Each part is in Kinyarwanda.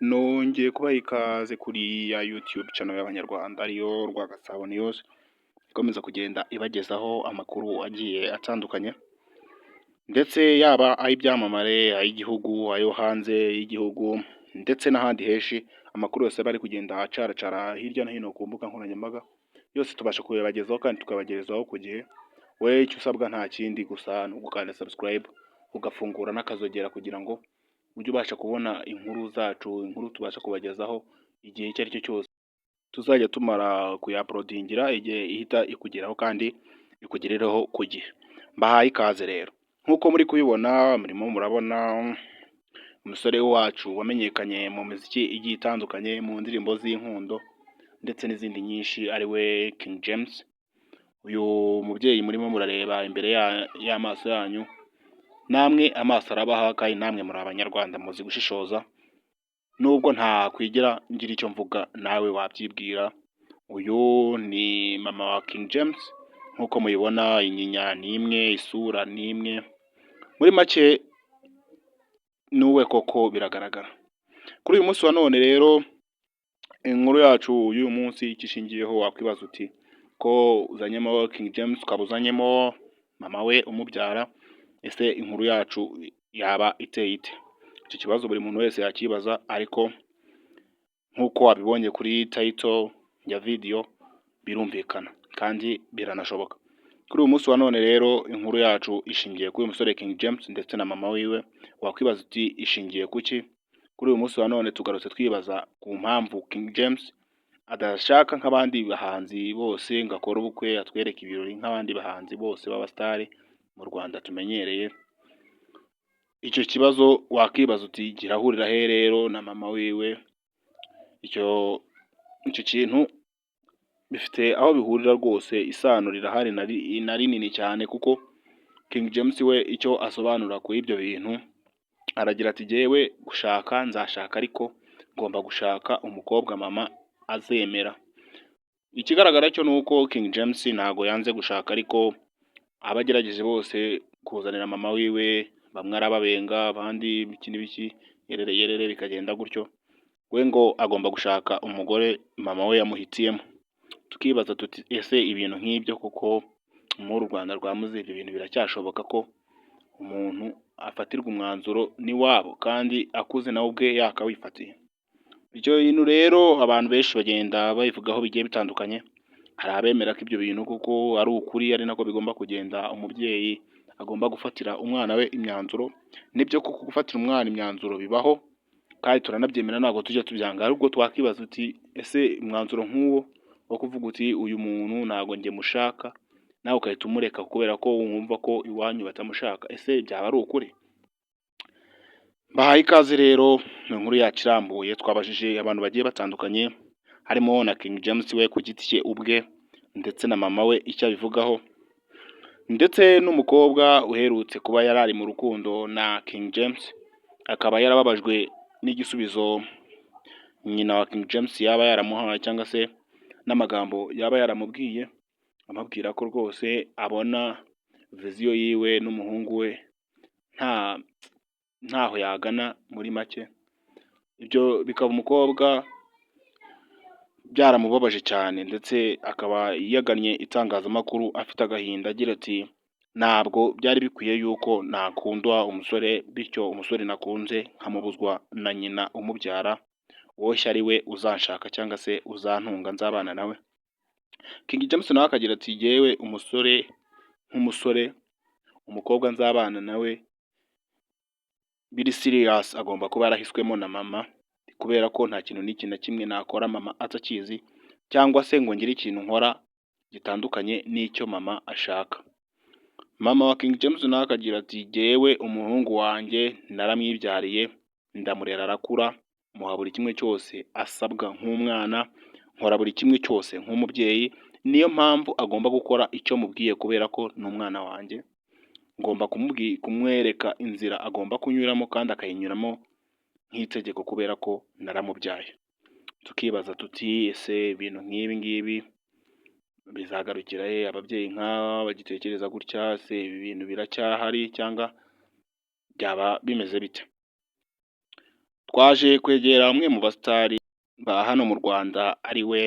Nongeye kubaha ikaze kuri ya YouTube channel y'Abanyarwanda ariyo Rwagasabo News, ikomeza kugenda ibagezaho amakuru agiye atandukanye, ndetse yaba ay'ibyamamare, ay'igihugu, ayo hanze y'igihugu, ndetse n'ahandi henshi. Amakuru yose bari kugenda acaracara hirya no hino ku mbuga nkoranyambaga, yose tubasha kuyabagezaho kandi tukabagerezaho ku gihe. We icyo usabwa nta kindi gusa ni ugukanda subscribe, ugafungura n'akazogera kugira ngo ujye ubasha kubona inkuru zacu, inkuru tubasha kubagezaho igihe icyo ari cyo cyose tuzajya tumara kuyaprodingira, igihe ihita ikugeraho kandi ikugerereho ku gihe. Mbahaye ikaze rero, nk'uko muri kubibona, murimo murabona umusore wacu wamenyekanye mu muziki igiye itandukanye, mu ndirimbo z'inkundo ndetse n'izindi nyinshi, ari we King James. Uyu mubyeyi murimo murareba imbere y'amaso yanyu, namwe amaso arabaha kandi namwe muri Abanyarwanda muzi gushishoza, nubwo nta kwigira ngira icyo mvuga nawe wabyibwira. Uyu ni mama wa King James, nk'uko mubibona, inyinya ni imwe, isura ni imwe, muri make nuwe koko biragaragara. Kuri uyu munsi wa none rero, inkuru yacu y'uyu munsi icyo ishingiyeho, wakwibaza uti ko uzanyemo King James ukaba uzanyemo mama we umubyara, ese inkuru yacu yaba iteye ite? Icyo kibazo buri muntu wese yakibaza, ariko nk'uko wabibonye kuri title ya video birumvikana kandi biranashoboka. Kuri uyu munsi wa none rero, inkuru yacu ishingiye kuri uyu musore King James ndetse na mama wiwe. Wakwibaza uti ishingiye kuki? Kuri uyu munsi wa none tugarutse twibaza ku mpamvu King James adashaka nk'abandi bahanzi bose ngo akore ubukwe, atwereke ibirori nk'abandi bahanzi bose b'abasitari mu Rwanda tumenyereye. Icyo kibazo wakibaza uti girahurira he rero na mama wiwe? Icyo kintu bifite aho bihurira rwose, isano rirahari na rinini cyane, kuko King James we icyo asobanura kuri ibyo bintu, aragira ati jyewe gushaka nzashaka, ariko ngomba gushaka umukobwa mama azemera. Ikigaragara cyo ni uko King James ntago yanze gushaka, ariko abagerageje bose kuzanira mama wiwe, bamwe arababenga, abandi ibiki n'ibiki, yerere bikagenda gutyo. We ngo agomba gushaka umugore mama we yamuhitiyemo. Tukibaza tuti ese ibintu nk'ibyo koko muri Rwanda rwa muzi ibyo bintu biracyashoboka ko umuntu afatirwa umwanzuro n'iwabo kandi akuze nawe ubwe yakawifatiye? Icyo bintu rero abantu benshi bagenda babivugaho bigiye bitandukanye. Hari abemera ko ibyo bintu kuko ari ukuri, ari nako bigomba kugenda. Umubyeyi agomba gufatira umwana we imyanzuro. Nibyo kuko gufatira umwana imyanzuro bibaho kandi turanabyemera, ntabwo tujya tubyanga. Ahubwo twakibaza uti ese umwanzuro nk'uwo wo kuvuga uti uyu muntu ntabwo njye mushaka, nawe ugahita umureka kubera ko wumva ko iwanyu batamushaka, ese byaba ari ukuri? Mbahaye ikaze rero mu nkuru yacu irambuye. Twabajije abantu bagiye batandukanye, harimo na King James we ku giti cye ubwe, ndetse na mama we icyo abivugaho, ndetse n'umukobwa uherutse kuba yari ari mu rukundo na King James, akaba yarababajwe n'igisubizo nyina wa King James yaba yaramuhaye, cyangwa se n'amagambo yaba yaramubwiye, amubwira ko rwose abona viziyo yiwe n'umuhungu we ntaho yagana muri make. Ibyo bikaba umukobwa byaramubabaje cyane, ndetse akaba yagannye itangazamakuru afite agahinda, agira ati ntabwo byari bikwiye yuko nakundwa umusore, bityo umusore nakunze nkamubuzwa na nyina umubyara, woshya ari we uzanshaka cyangwa se uzantunga nzabana nawe. King James nawe akagira ati jyewe umusore nk'umusore, umukobwa nzabana nawe biri serious agomba kuba yarahiswemo na mama, kubera ko nta kintu n'iki na kimwe nakora mama atakizi, cyangwa se ngo ngire ikintu nkora gitandukanye n'icyo mama ashaka. Mama wa King James nawe akagira ati jyewe umuhungu wanjye naramwibyariye, ndamurera arakura, muha buri kimwe cyose asabwa nk'umwana, nkora buri kimwe cyose nk'umubyeyi. Niyo mpamvu agomba gukora icyo mubwiye, kubera ko ni umwana wanjye. Ngomba kumwereka inzira agomba kunyuramo kandi akayinyuramo nk'itegeko, kubera ko naramubyaye. Tukibaza tuti ese ibintu nk'ibi ngibi bizagarukira he? Ababyeyi nk'aba bagitekereza gutya, se ibi bintu biracyahari cyangwa byaba bimeze bite? twaje kwegera umwe mu basitari ba hano mu Rwanda ari we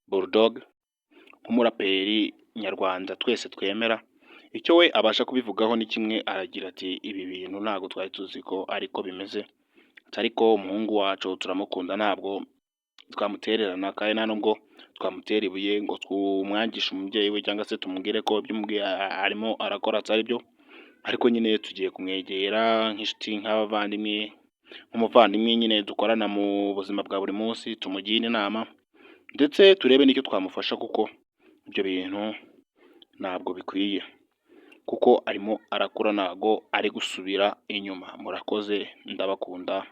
Bulldog, nk'umuraperi nyarwanda twese twemera. Icyo we abasha kubivugaho ni kimwe, aragira ati ibi bintu ntabwo twari tuzi ko ariko bimeze, ariko umuhungu wacu turamukunda ntabwo twamutererana, kandi nta nubwo twamutera ibuye ngo tumwangishe umubyeyi we cyangwa se tumubwire ko ibyo umubwiye arimo arakora atari byo, ariko nyine tugiye kumwegera nk'inshuti, nk'abavandimwe, nk'umuvandimwe nyine dukorana mu buzima bwa buri munsi, tumugire inama ndetse turebe n'icyo twamufasha, kuko ibyo bintu ntabwo bikwiye, kuko arimo arakura ntabwo ari gusubira inyuma. Murakoze, ndabakunda.